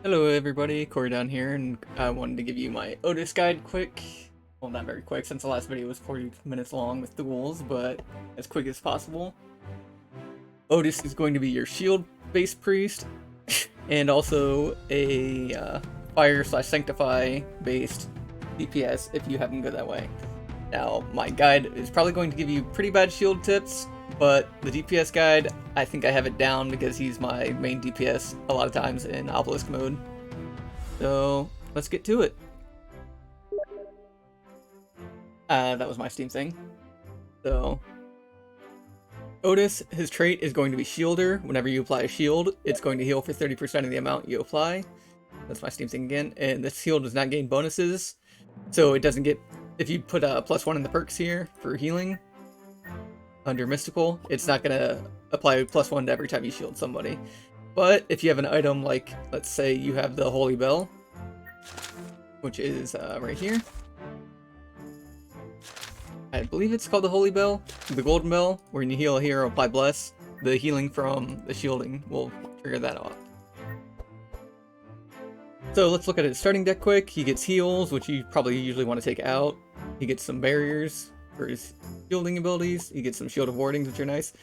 Hello everybody, Corey down here, and I wanted to give you my Otis guide quick. Well, not very quick, since the last video was 40 minutes long with duels, but as quick as possible. Otis is going to be your shield-based priest, and also a fire/sanctify-based DPS if you have him go that way. Now, my guide is probably going to give you pretty bad shield tips, but the DPS guide, I think I have it down because he's my main DPS a lot of times in Obelisk mode. So, let's get to it. That was my Steam thing. So, Otis, his trait is going to be Shielder. Whenever you apply a shield, it's going to heal for 30% of the amount you apply. That's my Steam thing again. And this shield does not gain bonuses, so it doesn't get... If you put a +1 in the perks here for healing, under Mystical, it's not going to apply +1 to every time you shield somebody. But if you have an item like, let's say you have the Holy Bell, which is right here. I believe it's called the Holy Bell, the Golden Bell, where when you heal a hero, apply Bless. The healing from the shielding will trigger that off. So let's look at his starting deck quick. He gets heals, which you probably usually want to take out. He gets some barriers for his shielding abilities. He gets some shield of wardings, which are nice.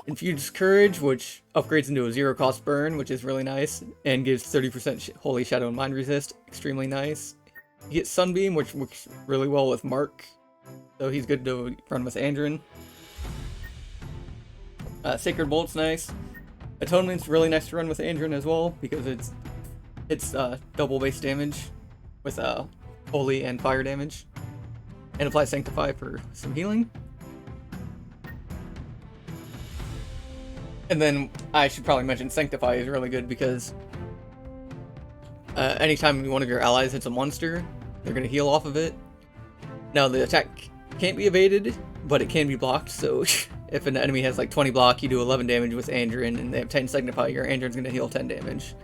Infused Courage, which upgrades into a 0-cost burn, which is really nice, and gives 30% Holy Shadow and Mind Resist, extremely nice. He gets Sunbeam, which works really well with Mark, so he's good to run with Andrin. Sacred Bolt's nice. Atonement's really nice to run with Andrin as well, because it's double base damage with Holy and Fire damage. And apply Sanctify for some healing. And then I should probably mention Sanctify is really good because anytime one of your allies hits a monster, they're going to heal off of it. Now the attack can't be evaded, but it can be blocked, so if an enemy has like 20 block, you do 11 damage with Andrin, and they have 10 Sanctify, your Andrin's going to heal 10 damage.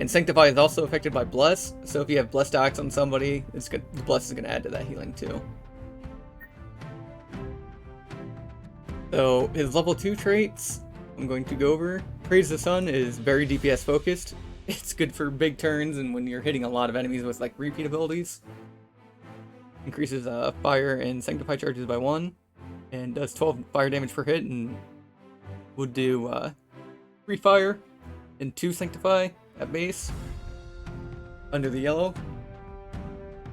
And Sanctify is also affected by Bless, so if you have Bless stacks on somebody, the Bless is going to add to that healing too. So his level 2 traits, I'm going to go over. Praise the Sun is very DPS focused. It's good for big turns and when you're hitting a lot of enemies with like repeat abilities. Increases fire and sanctify charges by 1, and does 12 fire damage per hit, and would do 3 fire and 2 sanctify at base under the yellow.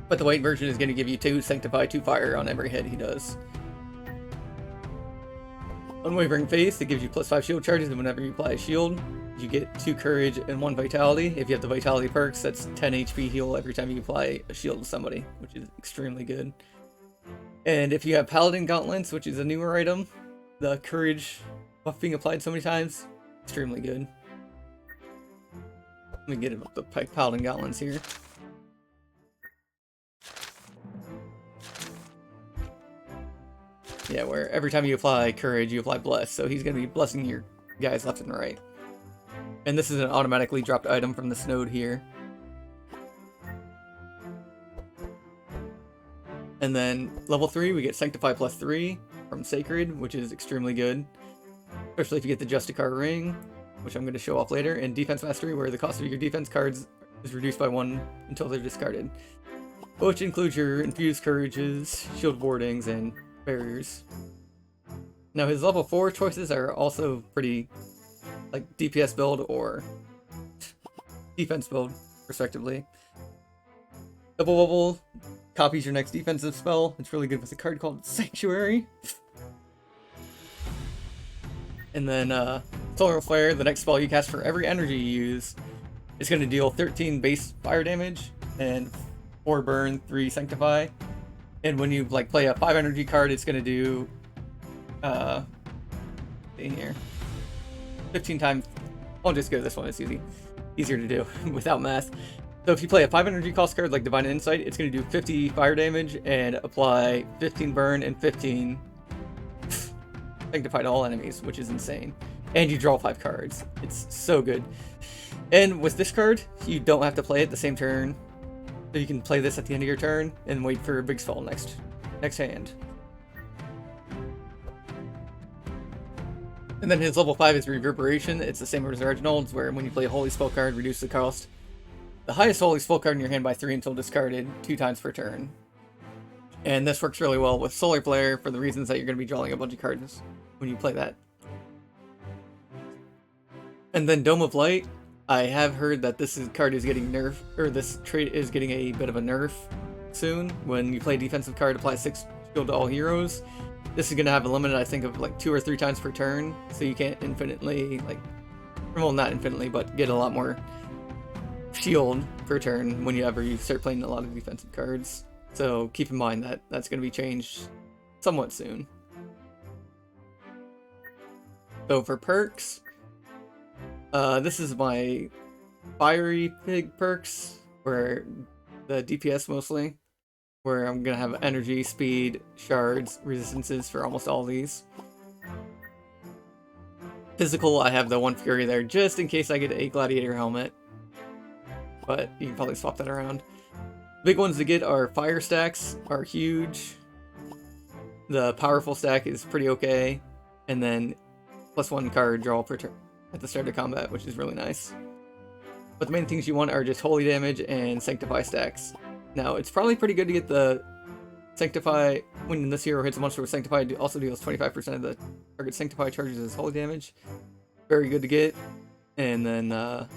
But the white version is going to give you 2 sanctify, 2 fire on every hit he does. Unwavering Faith, it gives you +5 shield charges, and whenever you apply a shield, you get 2 courage and 1 vitality. If you have the vitality perks, that's 10 HP heal every time you apply a shield to somebody, which is extremely good. And if you have Paladin Gauntlets, which is a newer item, the courage buff being applied so many times, extremely good. Let me get the Paladin Gauntlets here. Yeah, where every time you apply Courage, you apply Bless, so he's going to be blessing your guys left and right. And this is an automatically dropped item from this node here. And then level 3, we get Sanctify +3 from Sacred, which is extremely good. Especially if you get the Justicar Ring, which I'm going to show off later, and Defense Mastery, where the cost of your defense cards is reduced by 1 until they're discarded. Which includes your Infused Courages, Shield Wardings, and barriers. Now his level 4 choices are also pretty like DPS build or defense build respectively. Double Bubble copies your next defensive spell. It's really good with a card called Sanctuary. And then Solar Flare, the next spell you cast for every energy you use, is going to deal 13 base fire damage and 4 burn, 3 sanctify. And when you like play a 5 energy card, it's gonna do in here 15 times. I'll just go to this one, it's easier to do without math. So if you play a 5 energy cost card like Divine Insight, it's gonna do 50 fire damage and apply 15 burn and 15 sanctify to all enemies, which is insane. And you draw 5 cards. It's so good. And with this card, you don't have to play it the same turn. So you can play this at the end of your turn and wait for a big spell next hand. And then his level 5 is Reverberation. It's the same as the original, where when you play a holy spell card, reduce the cost The highest holy full card in your hand by 3 until discarded 2 times per turn. And this works really well with Solar Flare for the reasons that you're going to be drawing a bunch of cards when you play that. And then Dome of Light, I have heard that card is getting nerfed, or this trait is getting a bit of a nerf soon. When you play a defensive card, apply 6 shield to all heroes. This is going to have a limit, I think, of like 2 or 3 times per turn, so you can't infinitely, like, well, not infinitely, but get a lot more shield per turn whenever you start playing a lot of defensive cards. So keep in mind that that's going to be changed somewhat soon. So for perks, this is my Fiery Pig perks, where the DPS mostly, where I'm going to have energy, speed, shards, resistances for almost all these. Physical, I have the 1 Fury there just in case I get a Gladiator helmet, but you can probably swap that around. Big ones to get are Fire stacks, are huge. The Powerful stack is pretty okay, and then +1 card draw per turn at the start of combat, which is really nice. But the main things you want are just Holy Damage and Sanctify stacks. Now, it's probably pretty good to get the Sanctify, when this hero hits a monster with Sanctify, it also deals 25% of the target Sanctify charges as Holy Damage. Very good to get. And then,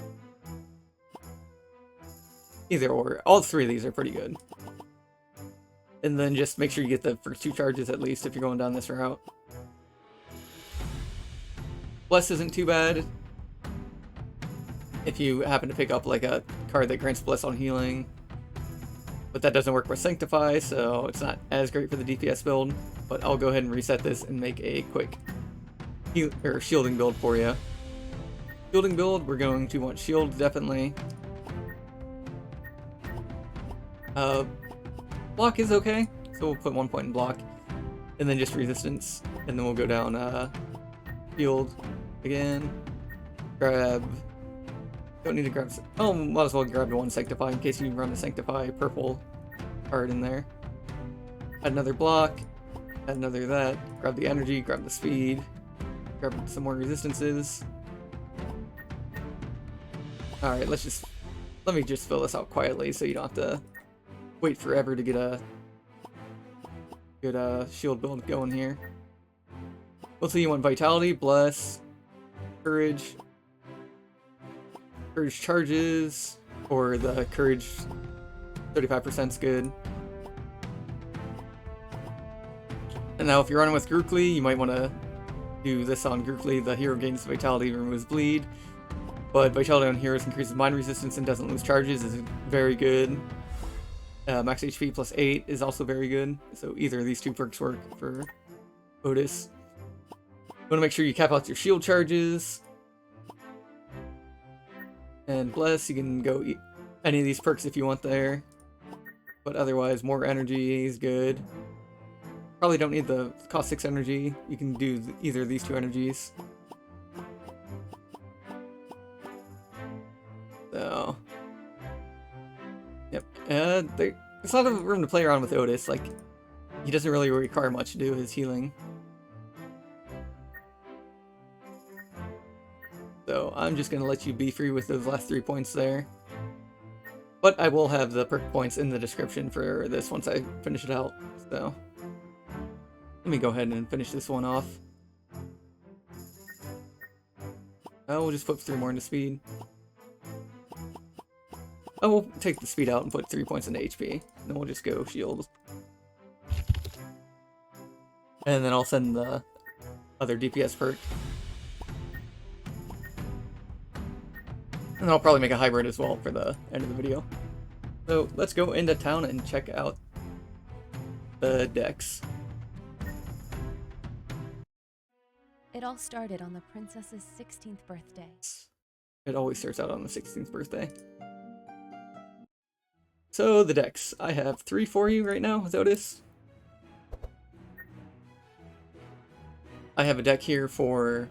either or. All 3 of these are pretty good. And then just make sure you get the first 2 charges at least if you're going down this route. Bless isn't too bad if you happen to pick up like a card that grants Bless on healing. But that doesn't work with Sanctify, so it's not as great for the DPS build. But I'll go ahead and reset this and make a quick shielding build for you. Shielding build, we're going to want shield definitely. Block is okay, so we'll put 1 point in block. And then just resistance, and then we'll go down shield again. Grab... Don't need to grab... Oh, might as well grab the 1 Sanctify in case you run the Sanctify purple card in there. Add another block. Add another that. Grab the energy, grab the speed. Grab some more resistances. Alright, let me just fill this out quietly so you don't have to wait forever to get a good shield build going here. Mostly you want Vitality, Bless, Courage, Courage charges, or the Courage 35% is good. And now if you're running with Grookly, you might want to do this on Grookly. The hero gains Vitality, removes Bleed. But Vitality on heroes increases Mind Resistance and doesn't lose charges is very good. Max HP +8 is also very good. So either of these 2 perks work for Ottis. You want to make sure you cap out your shield charges. And Bless, you can go any of these perks if you want there. But otherwise, more energy is good. Probably don't need the cost 6 energy. You can do either of these 2 energies. So, yep. There's a lot of room to play around with Ottis. Like, he doesn't really require much to do his healing. So I'm just gonna let you be free with those last 3 points there. But I will have the perk points in the description for this once I finish it out. So let me go ahead and finish this one off. We'll just put 3 more into speed. Oh, we'll take the speed out and put 3 points into HP. Then we'll just go shield. And then I'll send the other DPS perk. And I'll probably make a hybrid as well for the end of the video. So let's go into town and check out the decks. It all started on the princess's 16th birthday. It always starts out on the 16th birthday. So the decks. I have 3 for you right now with Ottis. I have a deck here for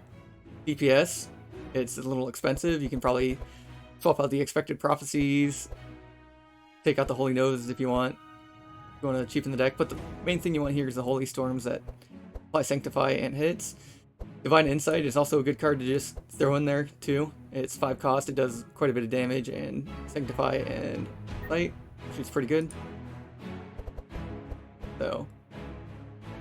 DPS. It's a little expensive. You can probably swap out the Expected Prophecies, take out the Holy Nose if you want. If you want to cheapen the deck, but the main thing you want here is the Holy Storms that apply Sanctify and hits. Divine Insight is also a good card to just throw in there too. It's 5 cost, it does quite a bit of damage, and Sanctify and Light, which is pretty good. So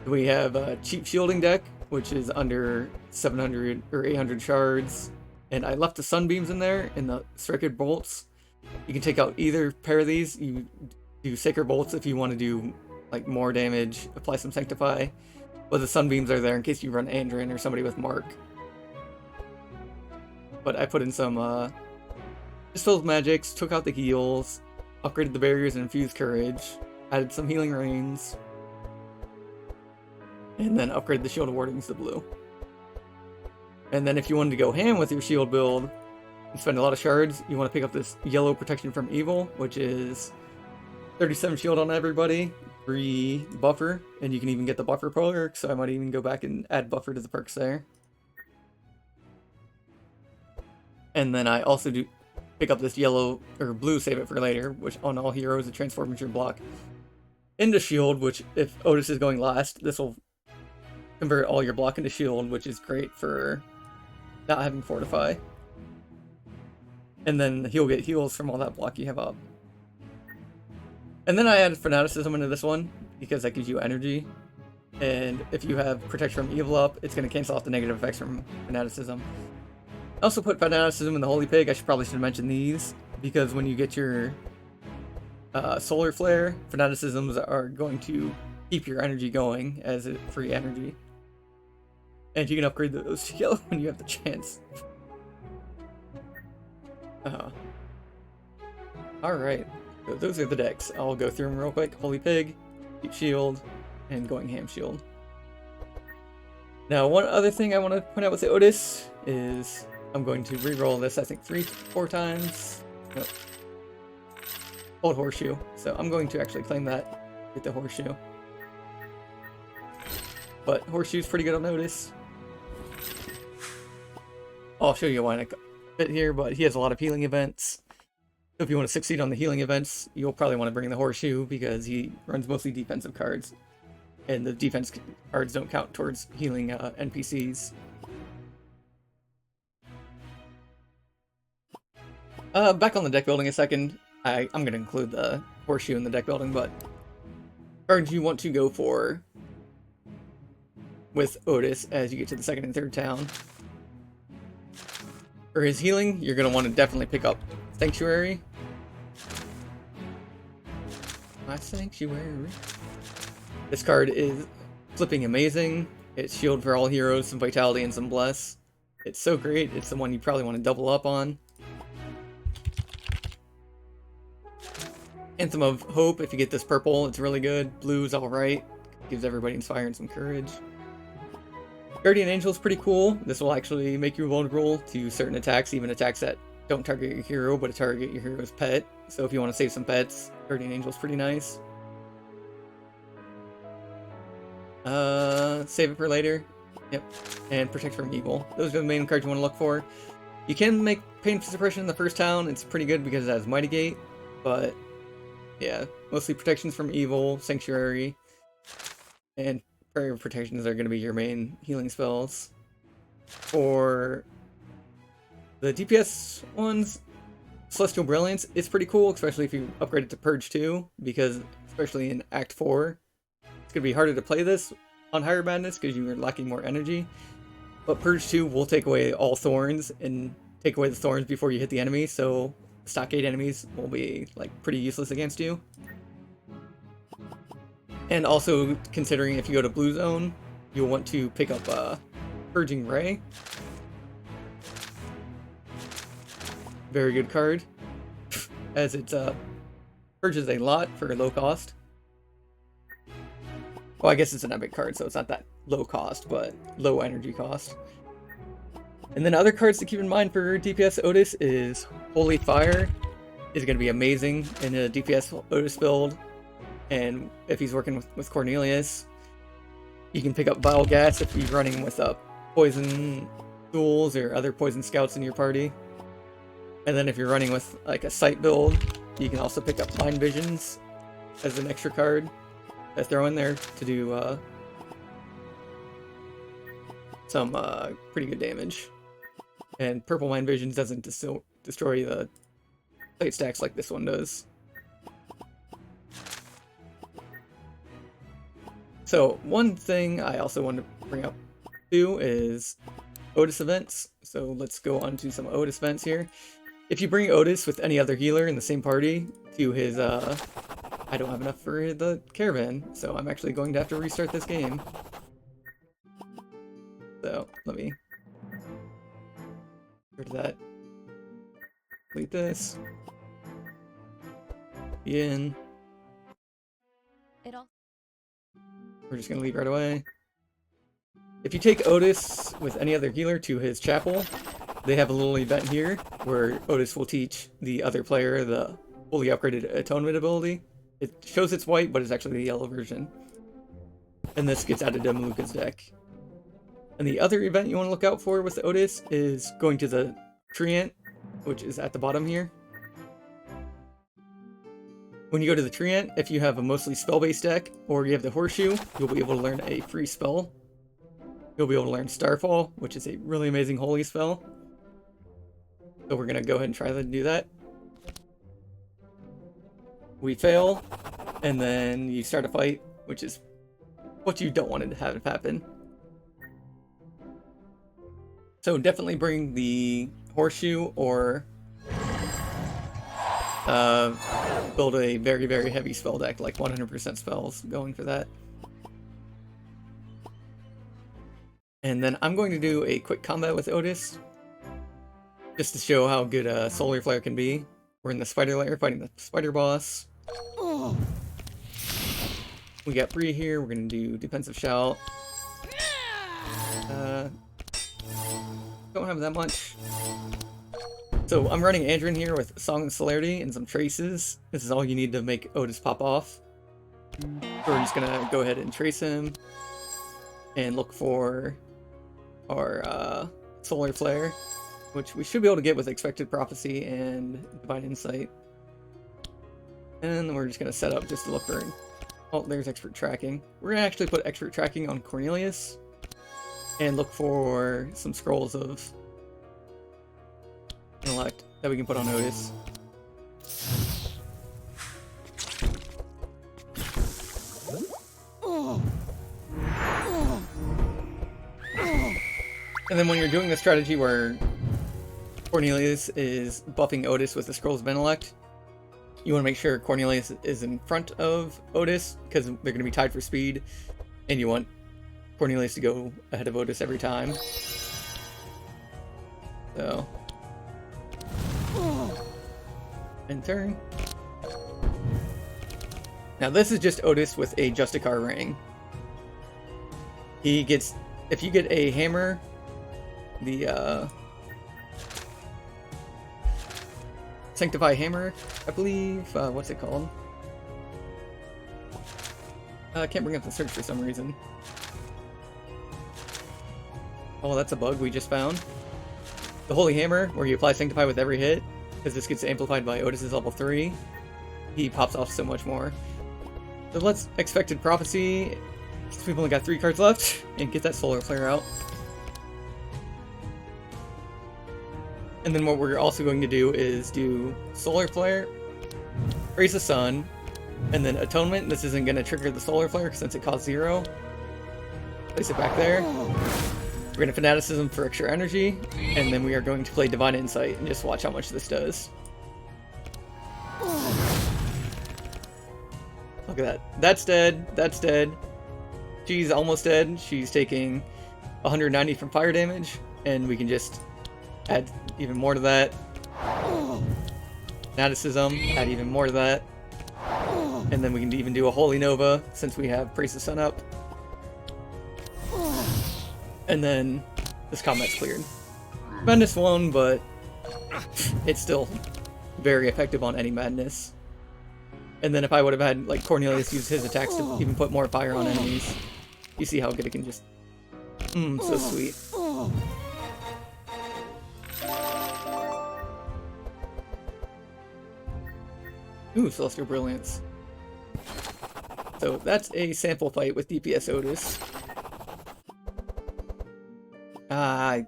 we have a cheap shielding deck, which is under 700 or 800 shards, and I left the Sunbeams in there and the Striker Bolts. You can take out either pair of these. You do Sacred Bolts if you want to do like more damage, apply some Sanctify, but the Sunbeams are there in case you run Andrin or somebody with Mark. But I put in some Dispelled Magics, took out the heals, upgraded the barriers and infused courage, added some healing rains, and then upgraded the shield of wardings to blue. And then if you wanted to go ham with your shield build and spend a lot of shards, you want to pick up this yellow protection from evil, which is 37 shield on everybody, 3 buffer, and you can even get the buffer perk, so I might even go back and add buffer to the perks there. And then I also do pick up this yellow or blue save it for later, which on all heroes it transforms your block into shield, which if Ottis is going last, this will convert all your block into shield, which is great for not having fortify. And then he'll get heals from all that block you have up. And then I added Fanaticism into this one because that gives you energy. And if you have Protection from Evil up, it's going to cancel off the negative effects from Fanaticism. I also put Fanaticism in the Holy Pig. I probably should mention these because when you get your Solar Flare, Fanaticisms are going to keep your energy going as a free energy. And you can upgrade those to yellow when you have the chance. Alright, so those are the decks. I'll go through them real quick. Holy Pig, Deep Shield, and Going Ham Shield. Now, one other thing I want to point out with the Ottis is I'm going to re-roll this, I think, 3-4 times. Nope. Old Horseshoe. So I'm going to actually claim that with the Horseshoe. But Horseshoe's pretty good on Ottis. I'll show you why in a bit here, but he has a lot of healing events. So if you want to succeed on the healing events, you'll probably want to bring the Horseshoe because he runs mostly defensive cards. And the defense cards don't count towards healing NPCs. Back on the deck building a second. I'm going to include the Horseshoe in the deck building, but cards you want to go for with Ottis as you get to the second and third town. For his healing, you're going to want to definitely pick up Sanctuary. My Sanctuary. This card is flipping amazing. It's shield for all heroes, some vitality, and some bless. It's so great. It's the one you probably want to double up on. Anthem of Hope, if you get this purple, it's really good. Blue's alright. Gives everybody Inspire and some courage. Guardian Angel is pretty cool. This will actually make you vulnerable to certain attacks, even attacks that don't target your hero, but target your hero's pet. So if you want to save some pets, Guardian Angel is pretty nice. Save it for later. Yep. And Protect from Evil. Those are the main cards you want to look for. You can make Pain Suppression in the first town. It's pretty good because it has Mighty Gate, but yeah, mostly protections from evil, Sanctuary, and Prayer Protections are going to be your main healing spells. For the DPS ones, Celestial Brilliance is pretty cool, especially if you upgrade it to Purge 2, because especially in Act 4, it's going to be harder to play this on Higher Madness because you are lacking more energy. But Purge 2 will take away all thorns and take away the thorns before you hit the enemy, so stockade enemies will be like pretty useless against you. And also considering if you go to Blue Zone, you'll want to pick up Purging Ray. Very good card, as it purges a lot for a low cost. Well, I guess it's an epic card, so it's not that low cost, but low energy cost. And then other cards to keep in mind for DPS Ottis is Holy Fire is going to be amazing in a DPS Ottis build. And if he's working with Cornelius, you can pick up Vile Gas if he's running with Poison Duels or other Poison Scouts in your party. And then if you're running with like a Sight build, you can also pick up Mind Visions as an extra card to throw in there to do some pretty good damage. And purple mind vision doesn't destroy the plate stacks like this one does. So one thing I also want to bring up too is Ottis events. So let's go on to some Ottis events here. If you bring Ottis with any other healer in the same party to his, I don't have enough for the caravan, so I'm actually going to have to restart this game. So let me get rid of that. Delete this. In. We're just gonna leave right away. If you take Ottis with any other healer to his chapel, they have a little event here where Ottis will teach the other player the fully upgraded atonement ability. It shows it's white, but it's actually the yellow version. And this gets added to Maluka's deck. And the other event you want to look out for with Ottis is going to the Treant, which is at the bottom here. When you go to the Treant, if you have a mostly spell-based deck, or you have the Horseshoe, you'll be able to learn a free spell. You'll be able to learn Starfall, which is a really amazing holy spell. So we're going to go ahead and try to do that. We fail, and then you start a fight, which is what you don't want to have happen. So definitely bring the Horseshoe or build a very, very heavy spell deck, like 100% spells, going for that. And then I'm going to do a quick combat with Ottis, just to show how good Solar Flare can be. We're in the spider lair fighting the spider boss. We got Bree here, we're going to do defensive shout. Don't have that much. So I'm running Andrin here with Song of Celerity and some traces. This is all you need to make Ottis pop off. So we're just gonna go ahead and trace him and look for our Solar Flare, which we should be able to get with Expected Prophecy and Divine Insight. And then we're just gonna set up just to look for. Oh, there's Expert Tracking. We're gonna actually put Expert Tracking on Cornelius and look for some scrolls of intellect that we can put on Ottis. And then when you're doing the strategy where Cornelius is buffing Ottis with the scrolls of intellect, you want to make sure Cornelius is in front of Ottis because they're going to be tied for speed, and you want Cornelius to go ahead of Ottis every time. So, end turn. Now this is just Ottis with a Justicar ring. He gets, if you get a hammer, the Sanctify Hammer, I believe, what's it called? I can't bring up the search for some reason. Oh, that's a bug we just found. The Holy Hammer, where you apply Sanctify with every hit, because this gets amplified by Ottis' level 3, he pops off so much more. So let's Expected Prophecy, since we've only got 3 cards left, and get that Solar Flare out. And then what we're also going to do is do Solar Flare, Raise the Sun, and then Atonement. This isn't going to trigger the Solar Flare since it costs 0. Place it back there. We're going to Fanaticism for extra energy, and then we are going to play Divine Insight and just watch how much this does. Look at that. That's dead. That's dead. She's almost dead. She's taking 190 from fire damage, and we can just add even more to that. Fanaticism, add even more to that. And then we can even do a Holy Nova, since we have Praise the Sun up. And then this combat's cleared. Madness won, but it's still very effective on any Madness. And then if I would have had, like, Cornelius use his attacks to even put more fire on enemies, you see how good it can just... so sweet. Ooh, Celestial Brilliance. So that's a sample fight with DPS Ottis. I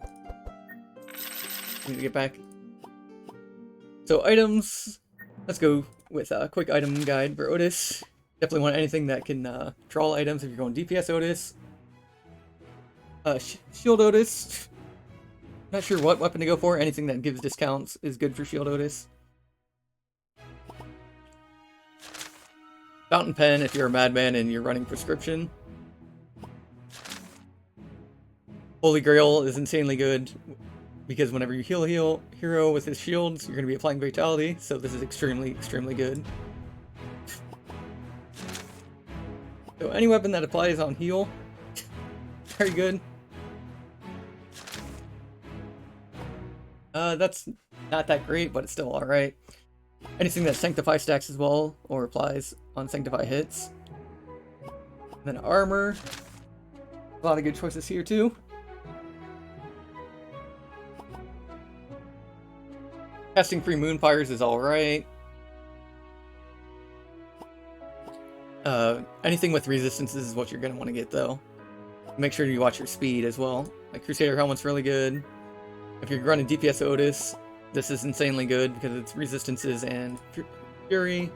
need to get back. So items, let's go with a quick item guide for Ottis. Definitely want anything that can troll items if you're going DPS Ottis. Shield Ottis. Not sure what weapon to go for. Anything that gives discounts is good for Shield Ottis. Fountain Pen if you're a madman and you're running prescription. Holy Grail is insanely good because whenever you heal a hero with his shields, you're going to be applying Vitality, so this is extremely, extremely good. So any weapon that applies on heal, very good. That's not that great, but it's still alright. Anything that Sanctify stacks as well, or applies on Sanctify hits. And then armor. A lot of good choices here too. Casting free Moonfires is alright. Anything with resistances is what you're going to want to get though. Make sure you watch your speed as well. Like Crusader Helmet's really good. If you're running DPS Ottis, this is insanely good because it's resistances and fury.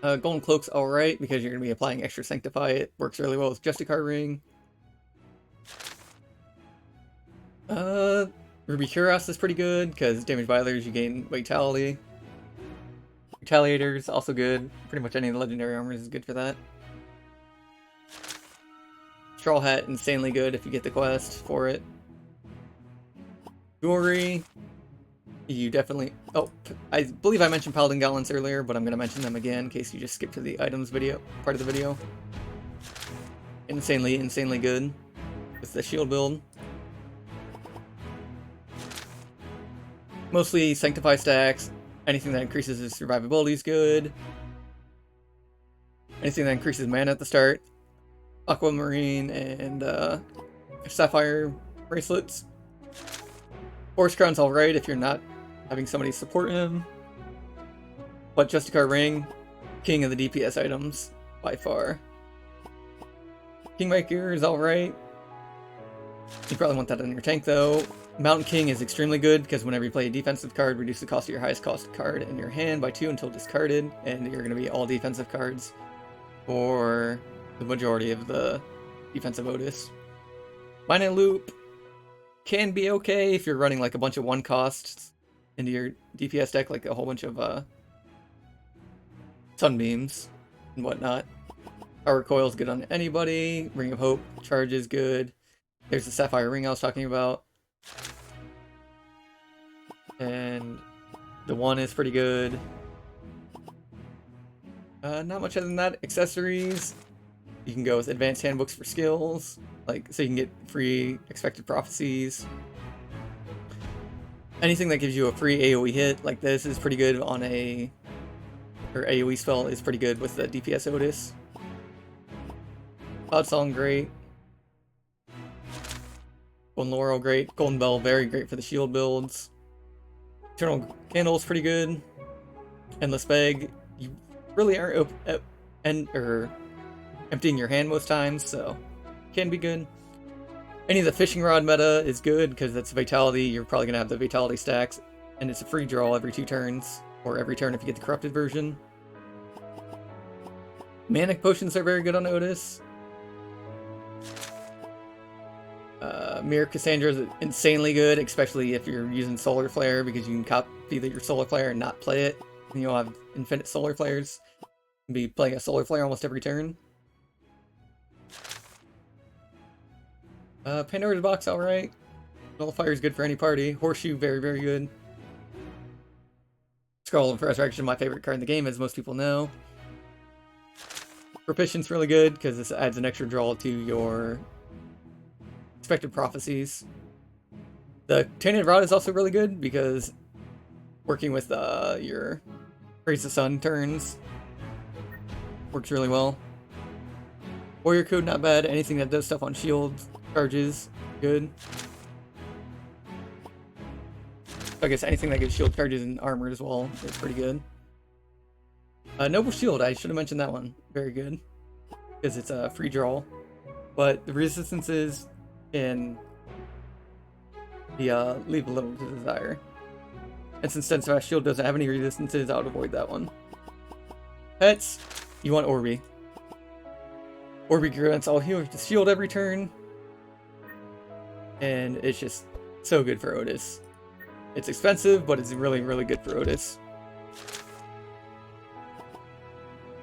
Golden Cloak's alright because you're going to be applying extra Sanctify. It works really well with Justicar Ring. Ruby Cuirass is pretty good because damage by others you gain Vitality. Retaliator's also good. Pretty much any legendary armor is good for that. Straw Hat, insanely good if you get the quest for it. Jewelry, you definitely... Oh, I believe I mentioned Paladin Gauntlets earlier, but I'm going to mention them again in case you just skipped to the items video, part of the video. Insanely, insanely good with the shield build. Mostly Sanctify stacks. Anything that increases his survivability is good. Anything that increases mana at the start. Aquamarine and Sapphire bracelets. Horse Crown's alright if you're not having somebody support him. But Justicar Ring, king of the DPS items, by far. Kingmaker is alright. You probably want that on your tank though. Mountain King is extremely good because whenever you play a defensive card, reduce the cost of your highest cost card in your hand by 2 until discarded, and you're going to be all defensive cards for the majority of the defensive Ottis. Mine Loop can be okay if you're running like a bunch of one costs into your DPS deck, like a whole bunch of Sunbeams and whatnot. Power Coil is good on anybody. Ring of Hope charge is good. There's the Sapphire Ring I was talking about. And the one is pretty good. Not much other than that. Accessories. You can go with advanced handbooks for skills. Like, so you can get free expected prophecies. Anything that gives you a free AoE hit, like this, is pretty good on a... Or AoE spell is pretty good with the DPS Ottis. Cloud Song, great. Golden Laurel, great. Golden Bell, very great for the shield builds. Eternal Candle is pretty good. Endless Bag, you really aren't emptying your hand most times, so can be good. Any of the Fishing Rod meta is good because that's Vitality. You're probably going to have the Vitality stacks, and it's a free draw every 2 turns, or every turn if you get the Corrupted version. Manic Potions are very good on Ottis. Mirror Cassandra is insanely good, especially if you're using Solar Flare, because you can copy your Solar Flare and not play it. And you'll have infinite Solar Flares. You'll be playing a Solar Flare almost every turn. Pandora's Box, alright. Nullifier is good for any party. Horseshoe, very, very good. Scroll of Resurrection, my favorite card in the game, as most people know. Propitient's really good, because this adds an extra draw to your expected prophecies. The Tainted Rod is also really good because working with your Praise the Sun turns works really well. Warrior Code, not bad. Anything that does stuff on shields, charges, good. I guess anything that gives shield charges and armor as well is pretty good. Noble Shield, I should have mentioned that one. Very good because it's a free draw. but the resistances can leave a little to desire. And since Steadfast Shield doesn't have any resistances, I would avoid that one. Pets, you want Orby. Orby grants all healers to shield every turn. And it's just so good for Ottis. It's expensive, but it's really, really good for Ottis.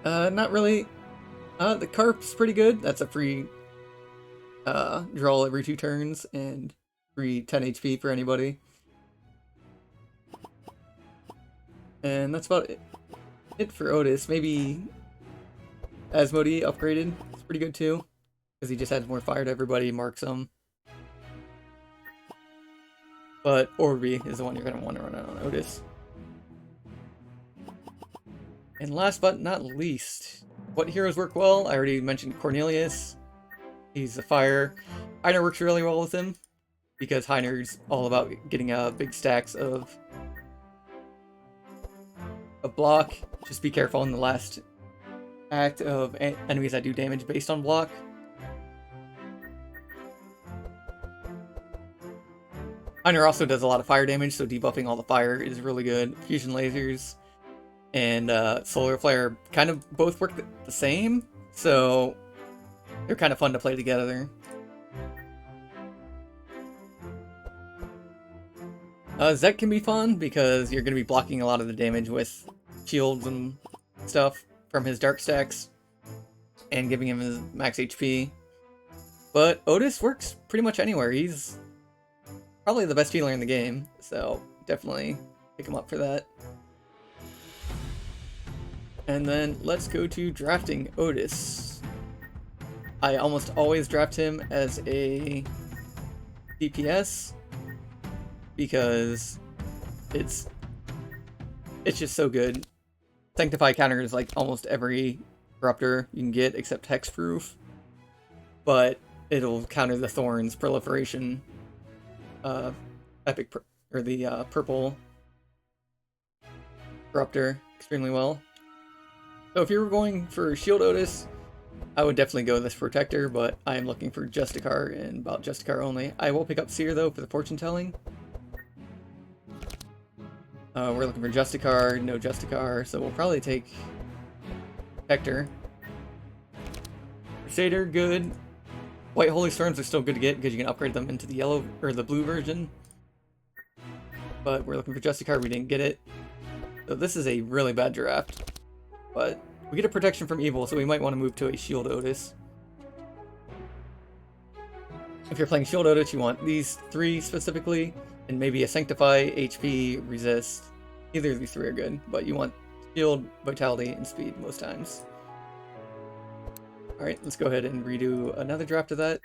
Not really. The Carp's pretty good. That's a free draw every 2 turns and free 10 HP for anybody. And that's about it for Ottis. Maybe Asmodee upgraded. It's pretty good too, because he just adds more fire to everybody, marks them. But Orby is the one you're going to want to run out on Ottis. And last but not least, what heroes work well? I already mentioned Cornelius. He's a fire. Heiner works really well with him, because Heiner's all about getting big stacks of block. Just be careful in the last act of enemies that do damage based on block. Heiner also does a lot of fire damage, so debuffing all the fire is really good. Fusion lasers and solar flare kind of both work the same, so they're kind of fun to play together. Zek can be fun because you're going to be blocking a lot of the damage with shields and stuff from his dark stacks and giving him his max HP. But Ottis works pretty much anywhere. He's probably the best healer in the game, so definitely pick him up for that. And then let's go to drafting Ottis. I almost always draft him as a DPS because it's just so good. Sanctify counters like almost every corruptor you can get except hexproof, but it'll counter the Thorns proliferation or the purple corruptor extremely well. So if you were going for Shield Ottis, I would definitely go this Protector, but I am looking for Justicar and about Justicar only. I will pick up Seer though for the fortune telling. We're looking for Justicar, no Justicar, so we'll probably take Protector. Crusader, good. White Holy Storms are still good to get because you can upgrade them into the yellow or the blue version. But we're looking for Justicar, we didn't get it. So this is a really bad draft. But we get a protection from evil, so we might want to move to a Shield Ottis. If you're playing Shield Ottis, you want these 3 specifically, and maybe a Sanctify, HP, Resist. Either of these 3 are good, but you want Shield, Vitality, and Speed most times. Alright, let's go ahead and redo another draft of that.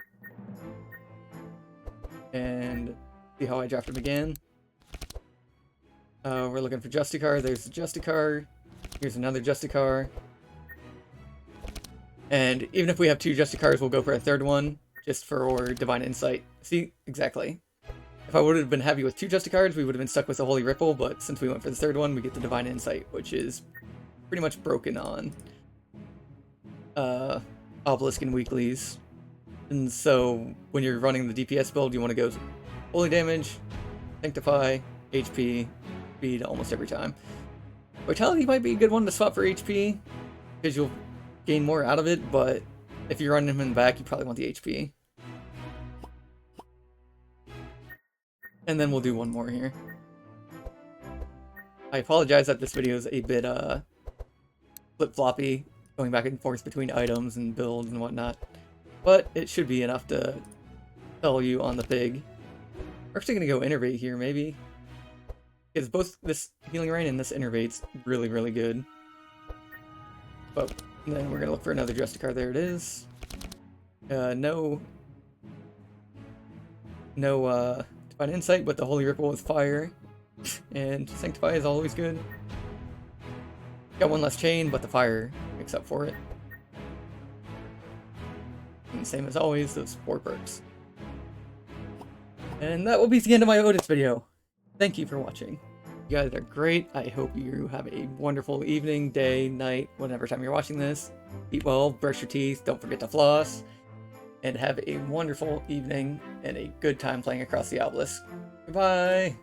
And see how I draft them again. We're looking for Justicar, there's the Justicar. Here's another Justicar. And even if we have 2 Justicars, we'll go for a 3rd one, just for Divine Insight. See, exactly. If I would have been happy with 2 Justicars, we would have been stuck with the Holy Ripple, but since we went for the 3rd one, we get the Divine Insight, which is pretty much broken on Obelisk and Weeklies. And so, when you're running the DPS build, you want to go Holy Damage, Sanctify, HP, Speed almost every time. Vitality might be a good one to swap for HP, because you'll gain more out of it, but if you're running him in the back, you probably want the HP. And then we'll do one more here. I apologize that this video is a bit flip-floppy, going back and forth between items and builds and whatnot, but it should be enough to tell you on the pig. We're actually going to go Innervate here, maybe. Because both this Healing Rain and this Innervate's really, really good. But then we're going to look for another Justicar. There it is. No Divine Insight, but the Holy Ripple with Fire. And Sanctify is always good. Got one less chain, but the Fire makes up for it. And same as always, those 4 perks. And that will be the end of my Ottis video. Thank you for watching. You guys are great. I hope you have a wonderful evening, day, night, whatever time you're watching this. Eat well, brush your teeth, don't forget to floss. and have a wonderful evening and a good time playing Across the Obelisk. Goodbye!